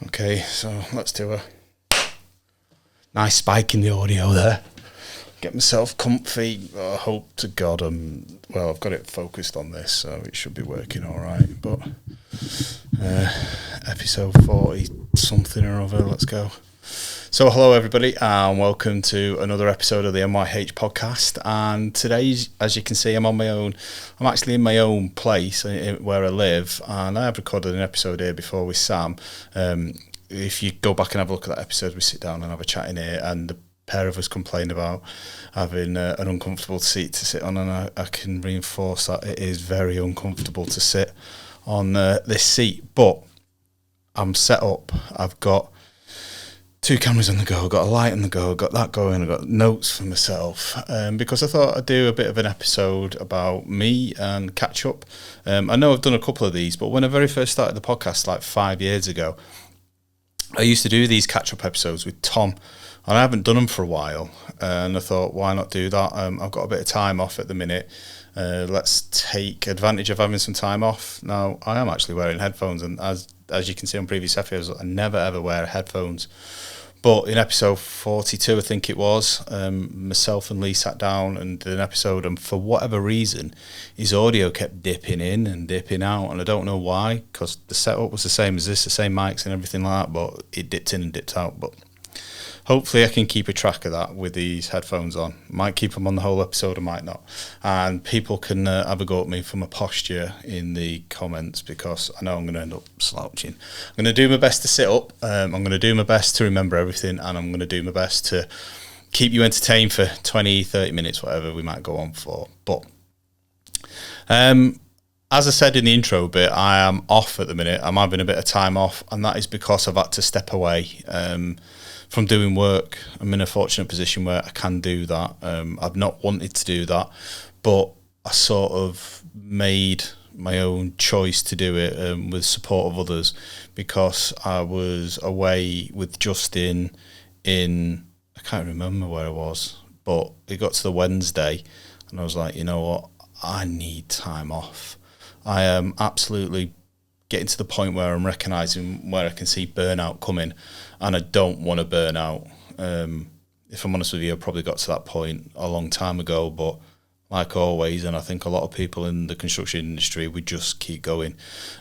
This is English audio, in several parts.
Okay, so let's do a nice spike in the audio there. Get myself comfy. I hope to God I've got it focused on this, so it should be working all right. But episode 40 something or other, let's go. So hello everybody and welcome to another episode of the MYH Podcast. And today, as you can see, I'm on my own. I'm actually in my own place where I live, and I have recorded an episode here before with Sam. If you go back and have a look at that episode, we sit down and have a chat in here, and the pair of us complain about having an uncomfortable seat to sit on, and I can reinforce that it is very uncomfortable to sit on this seat. But I'm set up. I've got 2 cameras on the go, I've got a light on the go, I've got that going, I've got notes for myself, because I thought I'd do a bit of an episode about me and catch up. I know I've done a couple of these, but when I very first started the podcast like 5 years ago, I used to do these catch up episodes with Tom, and I haven't done them for a while, and I thought, why not do that? I've got a bit of time off at the minute. Let's take advantage of having some time off. Now, I am actually wearing headphones, and as you can see on previous episodes, I never ever wear headphones. But in episode 42, I think it was, myself and Lee sat down and did an episode, and for whatever reason, his audio kept dipping in and dipping out, and I don't know why, because the setup was the same as this, the same mics and everything like that, but it dipped in and dipped out. But hopefully I can keep a track of that with these headphones on. Might keep them on the whole episode, I might not. And people can have a go at me for my posture in the comments, because I know I'm going to end up slouching. I'm going to do my best to sit up. I'm going to do my best to remember everything, and I'm going to do my best to keep you entertained for 20, 30 minutes, whatever we might go on for. But as I said in the intro bit, I am off at the minute. I'm having a bit of time off, and that is because I've had to step away from doing work. I'm in a fortunate position where I can do that. I've not wanted to do that, but I sort of made my own choice to do it with support of others, because I was away with Justin I can't remember where I was, but it got to the Wednesday, and I was like, you know what, I need time off. I am absolutely getting to the point where I'm recognising where I can see burnout coming, and I don't want to burn out. If I'm honest with you, I probably got to that point a long time ago, but like always, and I think a lot of people in the construction industry, we just keep going,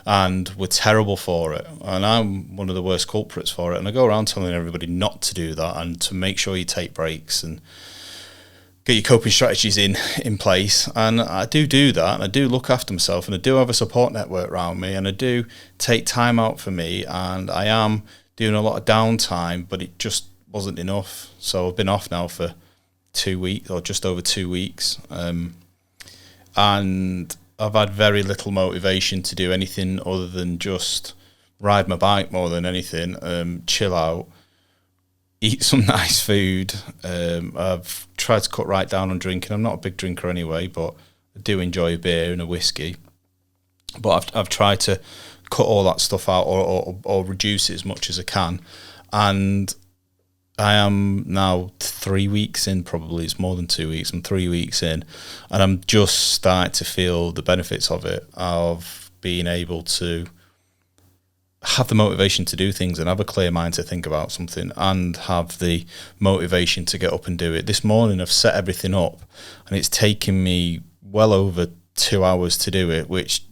and we're terrible for it, and I'm one of the worst culprits for it, and I go around telling everybody not to do that, and to make sure you take breaks and get your coping strategies in place. And I do that, and I do look after myself, and I do have a support network around me, and I do take time out for me, and I am doing a lot of downtime, but it just wasn't enough. So I've been off now for 2 weeks, or just over 2 weeks, and I've had very little motivation to do anything other than just ride my bike more than anything, chill out, eat some nice food. I've tried to cut right down on drinking. I'm not a big drinker anyway, but I do enjoy a beer and a whiskey. But I've tried to cut all that stuff out, or reduce it as much as I can. And I am now 3 weeks in, probably. It's more than 2 weeks. I'm 3 weeks in, and I'm just starting to feel the benefits of it, of being able to have the motivation to do things and have a clear mind to think about something, and have the motivation to get up and do it. This morning I've set everything up, and it's taken me well over 2 hours to do it, which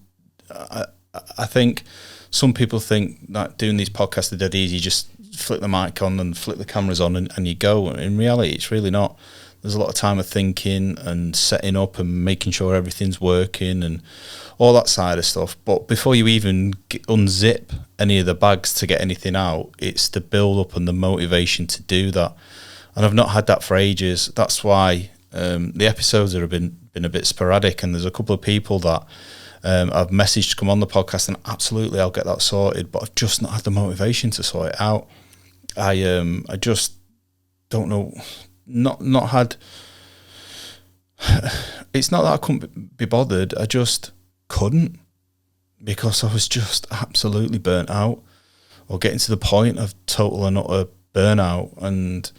I think some people think that doing these podcasts are dead easy. Just flick the mic on and flick the cameras on and you go. In reality, it's really not. There's a lot of time of thinking and setting up and making sure everything's working and all that side of stuff. But before you even unzip any of the bags to get anything out, it's the build up and the motivation to do that. And I've not had that for ages. That's why the episodes have been a bit sporadic, and there's a couple of people that I've messaged to come on the podcast, and absolutely I'll get that sorted, but I've just not had the motivation to sort it out. I just don't know, not had. It's not that I couldn't be bothered, I just couldn't, because I was just absolutely burnt out, or getting to the point of total and utter burnout. And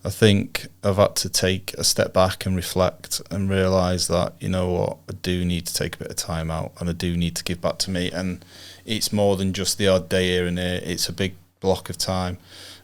I think I've had to take a step back and reflect and realise that, you know what, I do need to take a bit of time out, and I do need to give back to me. And it's more than just the odd day here and there. It's a big block of time.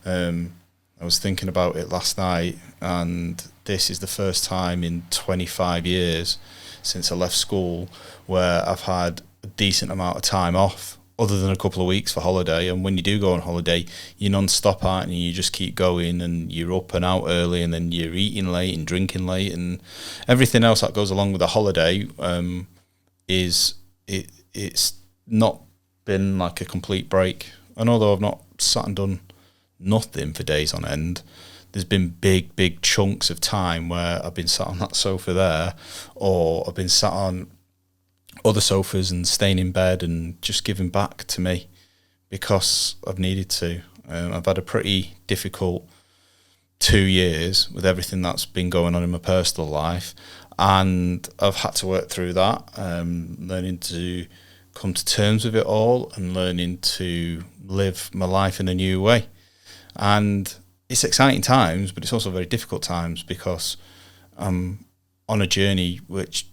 I was thinking about it last night, and this is the first time in 25 years since I left school where I've had a decent amount of time off, other than a couple of weeks for holiday. And when you do go on holiday, you're non-stop, aren't you? You just keep going, and you're up and out early, and then you're eating late and drinking late, and everything else that goes along with a holiday. It's not been like a complete break. And although I've not sat and done nothing for days on end, there's been big chunks of time where I've been sat on that sofa there, or I've been sat on other sofas and staying in bed and just giving back to me because I've needed to. I've had a pretty difficult 2 years with everything that's been going on in my personal life, and I've had to work through that, learning to come to terms with it all and learning to live my life in a new way. And it's exciting times, but it's also very difficult times because I'm on a journey which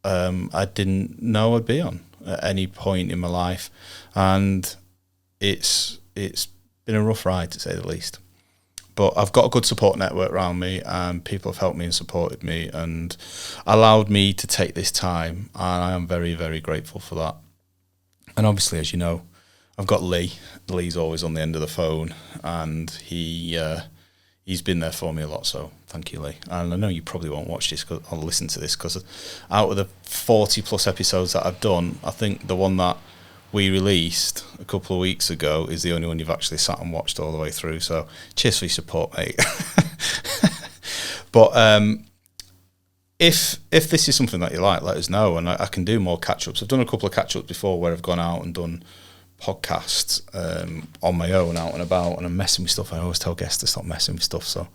I didn't know I'd be on at any point in my life, and it's been a rough ride, to say the least. But I've got a good support network around me, and people have helped me and supported me and allowed me to take this time, and I am very, very grateful for that. And obviously, as you know, I've got Lee. Lee's always on the end of the phone, and he's been there for me a lot, so thank you, Lee. And I know you probably won't watch this or listen to this, because out of the 40 plus episodes that I've done, I think the one that we released a couple of weeks ago is the only one you've actually sat and watched all the way through, so cheers for your support, mate. But if this is something that you like, let us know, and I can do more catch-ups. I've done a couple of catch-ups before where I've gone out and done podcasts on my own, out and about, and I'm messing with stuff. I always tell guests to stop messing with stuff, so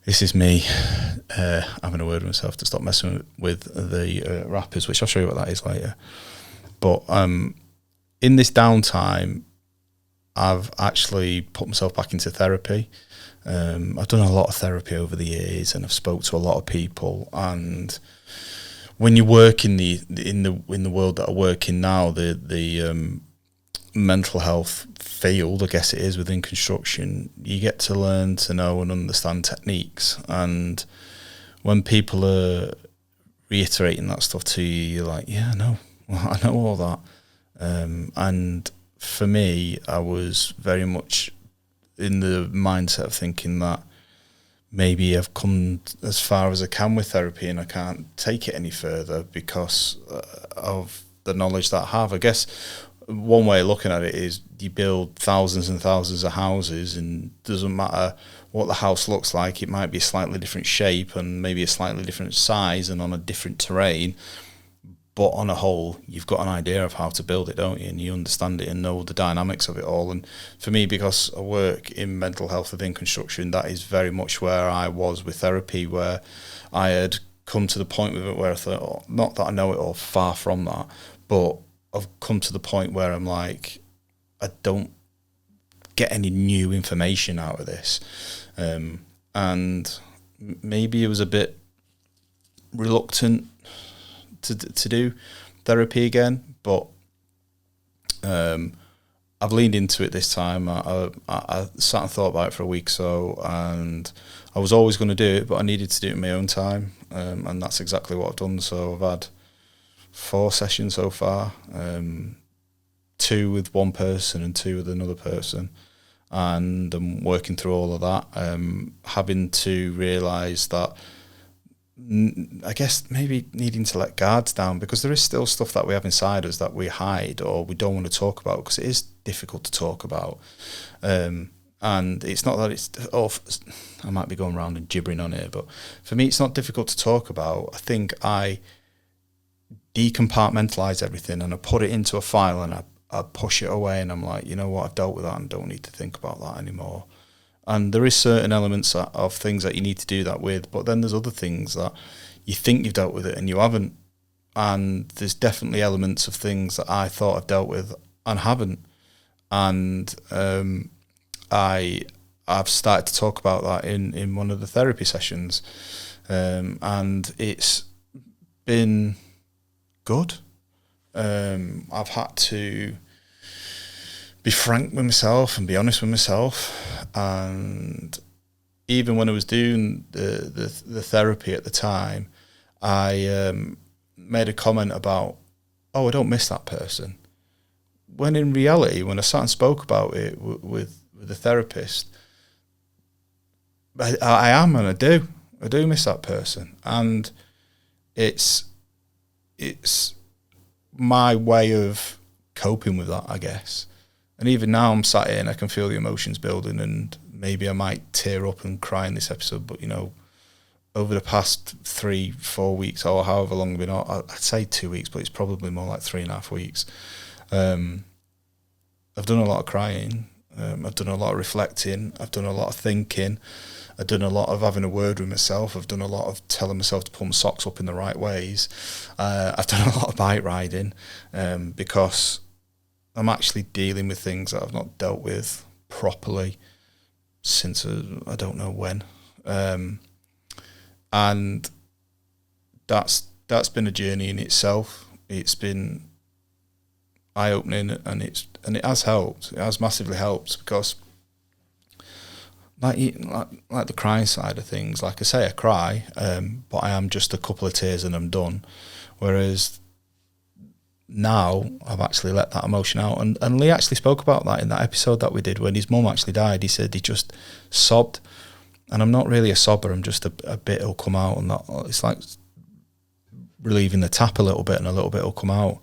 this is me having a word with myself to stop messing with the rappers, which I'll show you what that is later. But in this downtime, I've actually put myself back into therapy. I've done a lot of therapy over the years, and I've spoke to a lot of people. And when you work in the world that I work in now, the mental health field, I guess it is, within construction, you get to learn to know and understand techniques. And when people are reiterating that stuff to you, you're like, yeah, I know. Well, I know all that. And for me, I was very much in the mindset of thinking that maybe I've come as far as I can with therapy and I can't take it any further because of the knowledge that I have. I guess one way of looking at it is you build thousands and thousands of houses, and it doesn't matter what the house looks like. It might be a slightly different shape and maybe a slightly different size and on a different terrain. But on a whole, you've got an idea of how to build it, don't you? And you understand it and know the dynamics of it all. And for me, because I work in mental health within construction, that is very much where I was with therapy, where I had come to the point with it where I thought, oh, not that I know it all, far from that, but I've come to the point where I'm like, I don't get any new information out of this. And maybe it was a bit reluctant to do therapy again, but I've leaned into it this time. I sat and thought about it for a week or so, and I was always going to do it, but I needed to do it in my own time, and that's exactly what I've done. So I've had 4 sessions so far, 2 with one person and 2 with another person, and I'm working through all of that, having to realise that I guess maybe needing to let guards down, because there is still stuff that we have inside us that we hide or we don't want to talk about, because it is difficult to talk about. And it's not that it's, I might be going around and gibbering on here, but for me, it's not difficult to talk about. I think I decompartmentalize everything and I put it into a file and I push it away, and I'm like, you know what, I've dealt with that and don't need to think about that anymore. And there is certain elements of things that you need to do that with, but then there's other things that you think you've dealt with it and you haven't. And there's definitely elements of things that I thought I've dealt with and haven't. And I've started to talk about that in one of the therapy sessions, and it's been good. I've had to be frank with myself and be honest with myself. And even when I was doing the therapy at the time, I made a comment about, oh, I don't miss that person. When in reality, when I sat and spoke about it with the therapist, I am, and I do miss that person. And it's my way of coping with that, I guess. And even now I'm sat here and I can feel the emotions building, and maybe I might tear up and cry in this episode, but over the past 3-4 weeks, or however long I've been on, I'd say 2 weeks, but it's probably more like 3.5 weeks. I've done a lot of crying. I've done a lot of reflecting. I've done a lot of thinking. I've done a lot of having a word with myself. I've done a lot of telling myself to pull my socks up in the right ways. I've done a lot of bike riding because I'm actually dealing with things that I've not dealt with properly since I don't know when. And that's been a journey in itself. It's been eye-opening, and it has helped. It has massively helped because, like the crying side of things, like I say, I cry, but I am just a couple of tears and I'm done. Whereas now I've actually let that emotion out, and Lee actually spoke about that in that episode that we did when his mum actually died. He said he just sobbed. And I'm not really a sobber, I'm just a bit will come out, and that it's like relieving the tap a little bit, and a little bit will come out.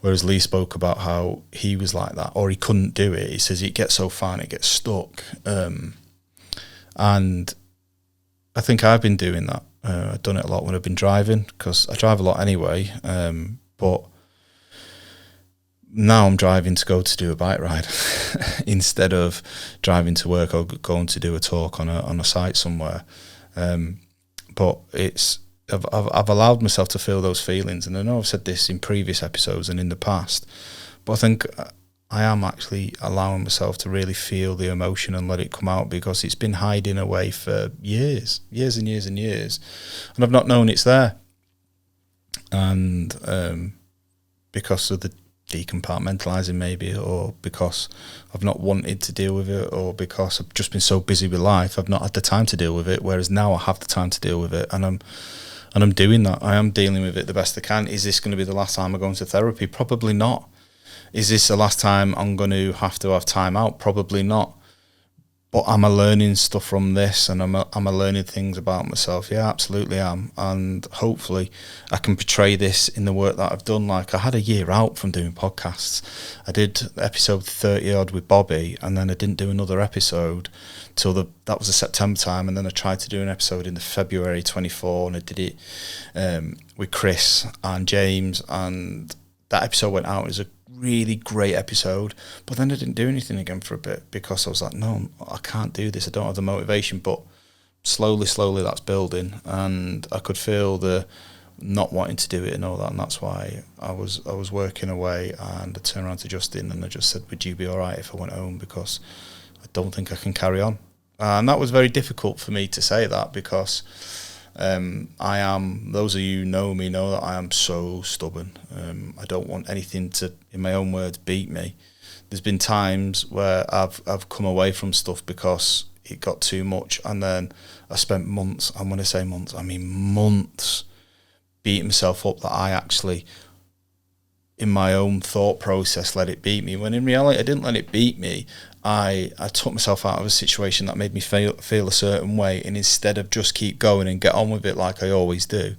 Whereas Lee spoke about how he was like that, or he couldn't do it. He says it gets so far and it gets stuck. And I think I've been doing that. I've done it a lot when I've been driving, because I drive a lot anyway. But now I'm driving to go to do a bike ride instead of driving to work or going to do a talk on a site somewhere. But I've allowed myself to feel those feelings, and I know I've said this in previous episodes and in the past, but I think I am actually allowing myself to really feel the emotion and let it come out, because it's been hiding away for years and years and years, and I've not known it's there. And because of the decompartmentalising maybe, or because I've not wanted to deal with it, or because I've just been so busy with life, I've not had the time to deal with it, whereas now I have the time to deal with it, and I'm doing that. I am dealing with it the best I can. Is this going to be the last time I go into therapy? Probably not. Is this the last time I'm going to have time out? Probably not. But am I learning stuff from this, and am I learning things about myself? Yeah, absolutely am. And hopefully I can portray this in the work that I've done. Like, I had a year out from doing podcasts. I did episode 30 odd with Bobby, and then I didn't do another episode till that was the September time, and then I tried to do an episode in the February 24, and I did it with Chris and James, and that episode went out. It was a really great episode, but then I didn't do anything again for a bit, because I was like, no, I can't do this, I don't have the motivation. But slowly that's building, and I could feel the not wanting to do it and all that, and that's why I was working away, and I turned around to Justin and I just said, would you be alright if I went home, because I don't think I can carry on. And that was very difficult for me to say that, because I am, those of you who know me know that I am so stubborn. I don't want anything to, in my own words, beat me. There's been times where I've come away from stuff because it got too much, and then I spent months, and when I say months, I mean months, beating myself up that I actually, in my own thought process, let it beat me, when in reality I didn't let it beat me. I took myself out of a situation that made me feel a certain way, and instead of just keep going and get on with it like I always do,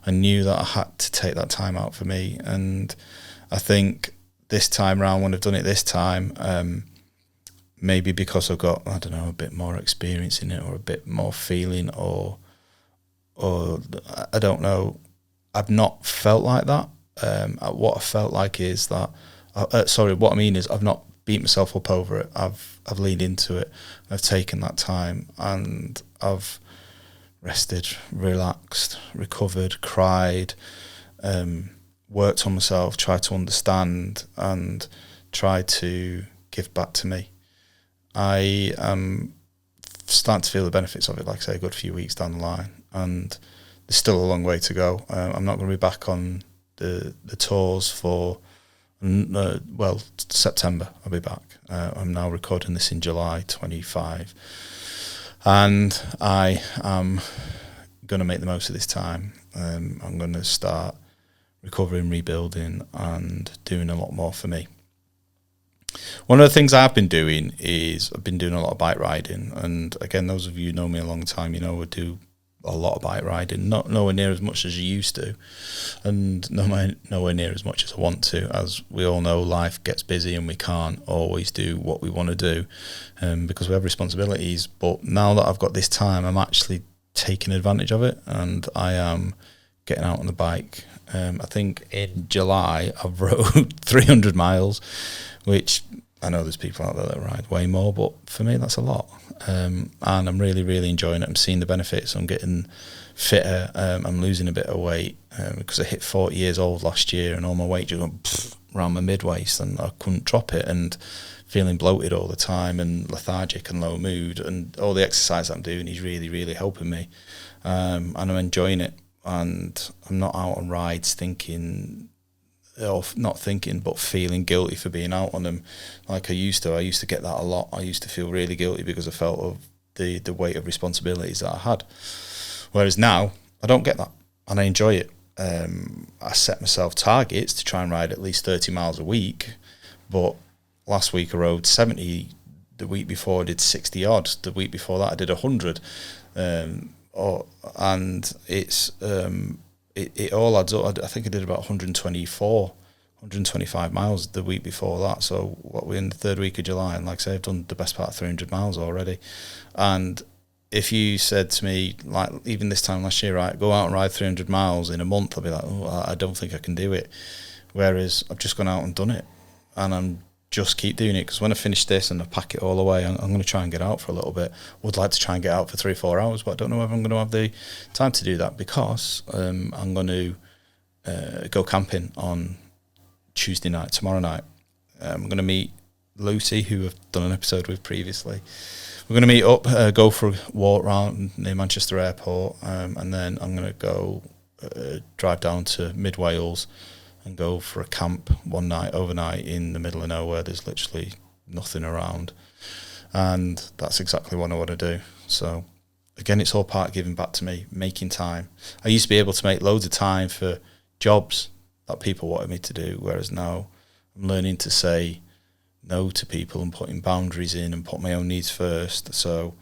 I knew that I had to take that time out for me. And I think this time round, when I've done it this time, maybe because I've got, I don't know, a bit more experience in it, or a bit more feeling, or I don't know, I've not felt like that. What I felt like is that, what I mean is I've not beat myself up over it. I've leaned into it. I've taken that time, and I've rested, relaxed, recovered, cried, worked on myself, tried to understand, and tried to give back to me. I am starting to feel the benefits of it, like I say, a good few weeks down the line, and there's still a long way to go. I'm not going to be back on the tours for September I'll be back. I'm now recording this in July 25, and I am going to make the most of this time. I'm going to start recovering, rebuilding, and doing a lot more for me. One of the things I've been doing is I've been doing a lot of bike riding, and again, those of you who know me a long time, I do a lot of bike riding, not nowhere near as much as you used to, and nowhere near as much as I want to. As we all know, life gets busy and we can't always do what we want to do because we have responsibilities. But now that I've got this time, I'm actually taking advantage of it, and I am getting out on the bike. I think in July I've rode 300 miles, which I know there's people out there that ride way more, but for me that's a lot. And I'm really, really enjoying it. I'm seeing the benefits. I'm getting fitter. I'm losing a bit of weight because I hit 40 years old last year, and all my weight just went around my mid-waist, and I couldn't drop it, and feeling bloated all the time and lethargic and low mood. And all the exercise I'm doing is really, really helping me, and I'm enjoying it. And I'm not out on rides but feeling guilty for being out on them like I used to. I used to get that a lot. I used to feel really guilty because I felt of the weight of responsibilities that I had. Whereas now, I don't get that, and I enjoy it. I set myself targets to try and ride at least 30 miles a week, but last week I rode 70. The week before I did 60 odd. The week before that I did 100. And it's it all adds up. I think I did about 125 miles the week before that. So we're in the third week of July, and like I say, I've done the best part of 300 miles already. And if you said to me, like even this time last year, right, go out and ride 300 miles in a month, I'll be like, oh, I don't think I can do it. Whereas I've just gone out and done it, and I'm just keep doing it, because when I finish this and I pack it all away, I'm going to try and get out for a little bit. Would like to try and get out for 3 or 4 hours, but I don't know whether I'm going to have the time to do that, because I'm going to go camping on Tuesday night, tomorrow night. I'm going to meet Lucy, who I've done an episode with previously. We're going to meet up, go for a walk around near Manchester Airport, and then I'm going to go drive down to mid Wales and go for a camp one night, overnight, in the middle of nowhere. There's literally nothing around. And that's exactly what I want to do. So, again, it's all part of giving back to me, making time. I used to be able to make loads of time for jobs that people wanted me to do, whereas now I'm learning to say no to people and putting boundaries in and put my own needs first, so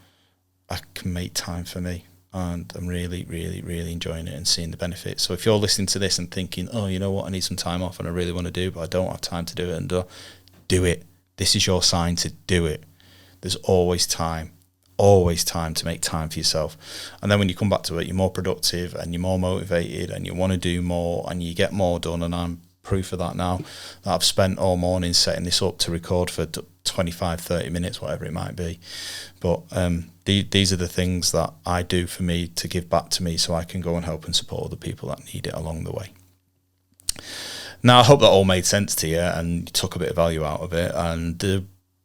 I can make time for me. And I'm really, really, really enjoying it and seeing the benefits. So if you're listening to this and thinking, oh, you know what, I need some time off and I really want to do it, but I don't have time to do it, and do it. This is your sign to do it. There's always time to make time for yourself. And then when you come back to it, you're more productive and you're more motivated and you want to do more and you get more done. And I'm proof of that now. That I've spent all morning setting this up to record for 25, 30 minutes, whatever it might be. But these are the things that I do for me to give back to me, so I can go and help and support other people that need it along the way. Now, I hope that all made sense to you and you took a bit of value out of it. And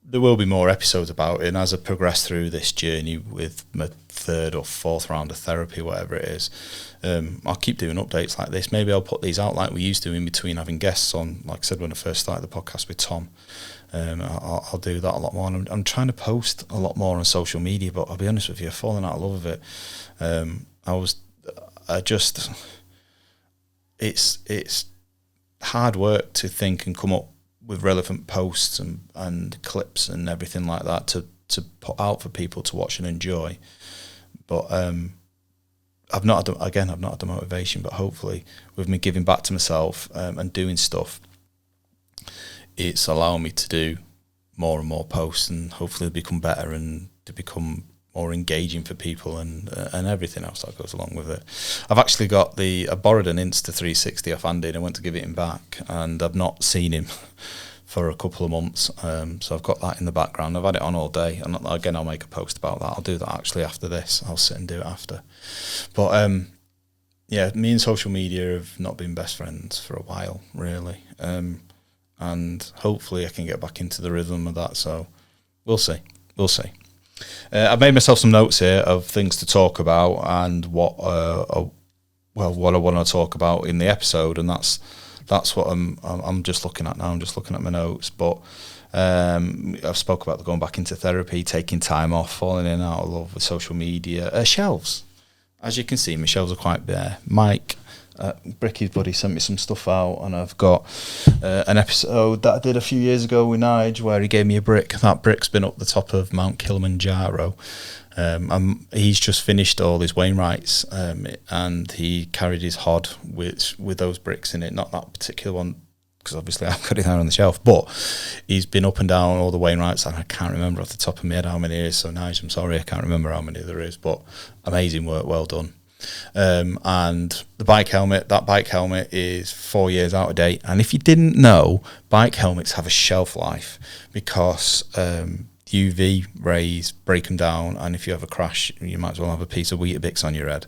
there will be more episodes about it. And as I progress through this journey with my 3rd or 4th round of therapy, whatever it is, I'll keep doing updates like this. Maybe I'll put these out like we used to in between having guests on, like I said when I first started the podcast with Tom. I'll do that a lot more. And I'm trying to post a lot more on social media, but I'll be honest with you, I've fallen out of love with it. It's hard work to think and come up with relevant posts and clips and everything like that to put out for people to watch and enjoy. But I've not had the motivation, but hopefully with me giving back to myself and doing stuff, it's allowing me to do more and more posts, and hopefully become better and to become more engaging for people and everything else that goes along with it. I've actually got I borrowed an Insta 360 off Andy and I went to give it him back, and I've not seen him for a couple of months, so I've got that in the background. I've had it on all day, and again, I'll make a post about that. I'll do that actually after this. I'll sit and do it after. But yeah, me and social media have not been best friends for a while, really, and hopefully I can get back into the rhythm of that. So we'll see. I've made myself some notes here of things to talk about and what I want to talk about in the episode, and that's that's what I'm just looking at now. I'm just looking at my notes, but I've spoke about going back into therapy, taking time off, falling in and out of love with social media. Shelves, as you can see, my shelves are quite bare. Mike, Bricky's buddy, sent me some stuff out, and I've got an episode that I did a few years ago with Nige where he gave me a brick. That brick's been up the top of Mount Kilimanjaro. He's just finished all his Wainwrights, and he carried his hod with those bricks in it. Not that particular one, because obviously I've got it there on the shelf, but he's been up and down all the Wainwrights, and I can't remember off the top of my head how many there is. So Nige, I'm sorry, I can't remember how many there is, but amazing work, well done. And the bike helmet, that bike helmet is 4 years out of date. And if you didn't know, bike helmets have a shelf life because UV rays break them down, and if you have a crash, you might as well have a piece of Weetabix on your head.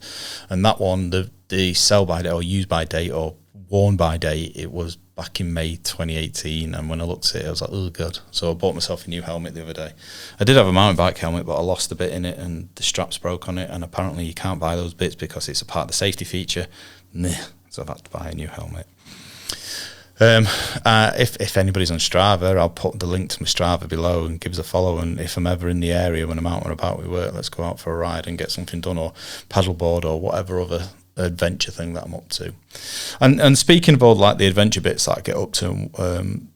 And that one, the sell by date or use by date or worn by date, it was back in May 2018, and when I looked at it I was like, oh god. So I bought myself a new helmet the other day. I did have a mountain bike helmet, but I lost a bit in it and the straps broke on it, and apparently you can't buy those bits because it's a part of the safety feature. So I've had to buy a new helmet. If anybody's on Strava, I'll put the link to my Strava below and give us a follow, and if I'm ever in the area when I'm out and about with work, let's go out for a ride and get something done, or paddleboard or whatever other adventure thing that I'm up to. And speaking of all like the adventure bits that I get up to,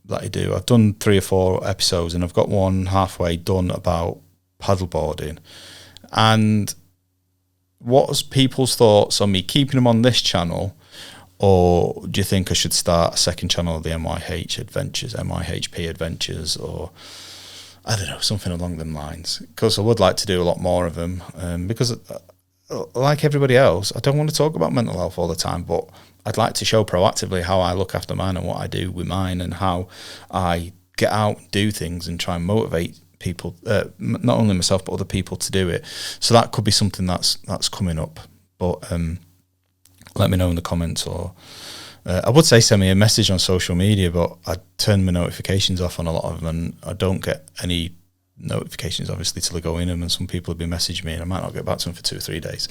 that I do, I've done 3 or 4 episodes, and I've got one halfway done about paddleboarding. And what's people's thoughts on me keeping them on this channel, or do you think I should start a second channel of the MYH Adventures, MYHP Adventures, or I don't know, something along them lines? Because I would like to do a lot more of them, because like everybody else, I don't want to talk about mental health all the time, but I'd like to show proactively how I look after mine and what I do with mine, and how I get out, do things, and try and motivate people, not only myself but other people to do it. So that could be something that's coming up. But let me know in the comments, or I would say send me a message on social media, but I turn my notifications off on a lot of them, and I don't get any notifications obviously till I go in them, and some people have been messaging me and I might not get back to them for 2 or 3 days.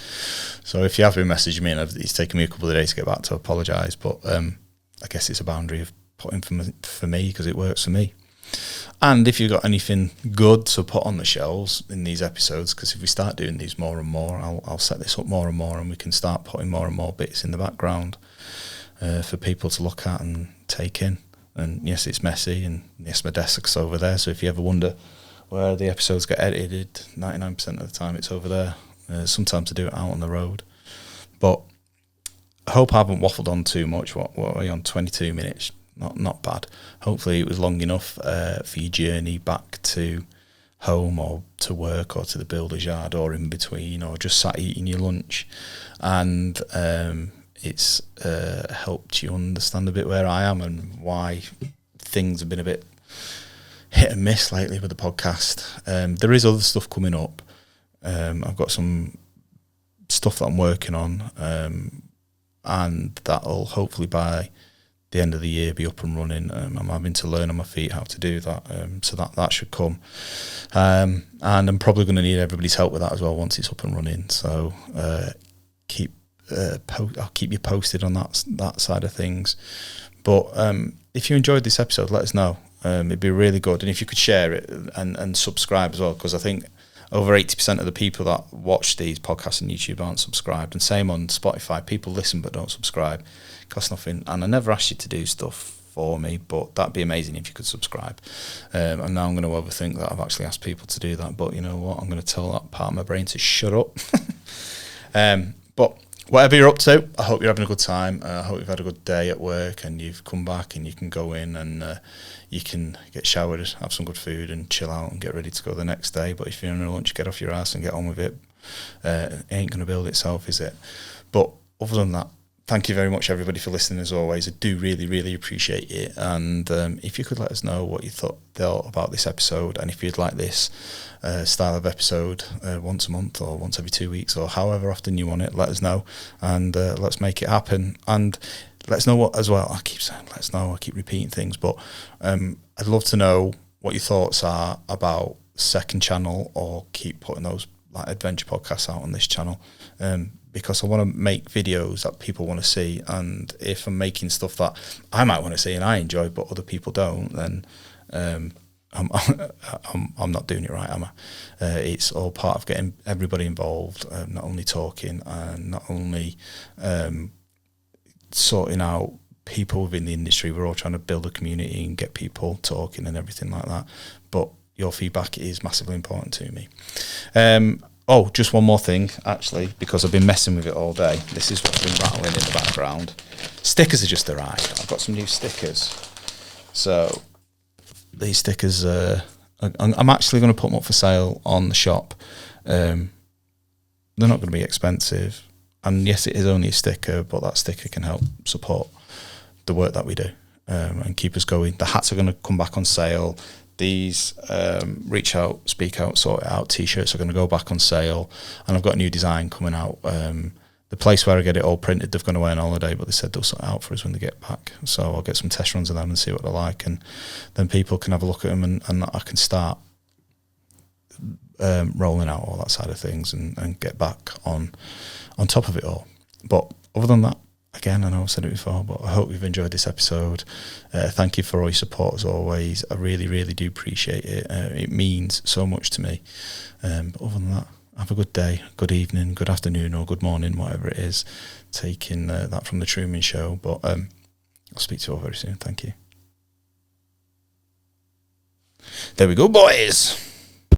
So if you have been messaging me and it's taken me a couple of days to get back to, apologise, but I guess it's a boundary of putting for me because it works for me. And if you've got anything good to put on the shelves in these episodes, because if we start doing these more and more, I'll set this up more and more, and we can start putting more and more bits in the background for people to look at and take in. And yes, it's messy, and yes, my desk's over there, so if you ever wonder where the episodes get edited, 99% of the time it's over there. Sometimes I do it out on the road. But I hope I haven't waffled on too much. What are we on? 22 minutes. Not bad. Hopefully it was long enough for your journey back to home, or to work, or to the builder's yard, or in between, or just sat eating your lunch. And it's helped you understand a bit where I am and why things have been a bit hit and miss lately with the podcast. There is other stuff coming up. I've got some stuff that I'm working on, and that'll hopefully by the end of the year be up and running. I'm having to learn on my feet how to do that, so that should come. And I'm probably going to need everybody's help with that as well once it's up and running. So I'll keep you posted on that side of things. But if you enjoyed this episode, let us know. It'd be really good, and if you could share it and subscribe as well, because I think over 80% of the people that watch these podcasts on YouTube aren't subscribed, and same on Spotify. People listen but don't subscribe. It costs nothing, and I never asked you to do stuff for me, but that'd be amazing if you could subscribe. And now I'm going to overthink that I've actually asked people to do that, but you know what, I'm going to tell that part of my brain to shut up. But whatever you're up to, I hope you're having a good time. I hope you've had a good day at work, and you've come back and you can go in and you can get showered, have some good food, and chill out and get ready to go the next day. But if you're on a lunch, get off your ass and get on with it. It ain't going to build itself, is it? But other than that, thank you very much, everybody, for listening as always. I do really, really appreciate it. And if you could let us know what you thought about this episode, and if you'd like this style of episode once a month or once every 2 weeks or however often you want it, let us know, and let's make it happen. And let's know what as well. I keep saying let's know, I keep repeating things, but I'd love to know what your thoughts are about second channel, or keep putting those like adventure podcasts out on this channel, because I want to make videos that people want to see. And if I'm making stuff that I might want to see and I enjoy, but other people don't, then I'm not doing it right, am I? It's all part of getting everybody involved, not only talking and not only sorting out people within the industry. We're all trying to build a community and get people talking and everything like that. But your feedback is massively important to me. Just one more thing, actually, because I've been messing with it all day. This is what's been rattling in the background. Stickers have just arrived. I've got some new stickers. So these stickers, I'm actually going to put them up for sale on the shop. They're not going to be expensive. And yes, it is only a sticker, but that sticker can help support the work that we do and keep us going. The hats are going to come back on sale. These reach out, speak out, sort it out t-shirts are going to go back on sale, and I've got a new design coming out. The place where I get it all printed, they've gone away on holiday, but they said they'll sort it out for us when they get back. So I'll get some test runs of them and see what they're like, and then people can have a look at them, and I can start rolling out all that side of things and get back on top of it all. But other than that, again, I know I've said it before, but I hope you've enjoyed this episode. Thank you for all your support as always. I really, really do appreciate it. It means so much to me. But other than that, have a good day, good evening, good afternoon, or good morning, whatever it is. Taking that from the Truman Show. But I'll speak to you all very soon. Thank you. There we go, boys.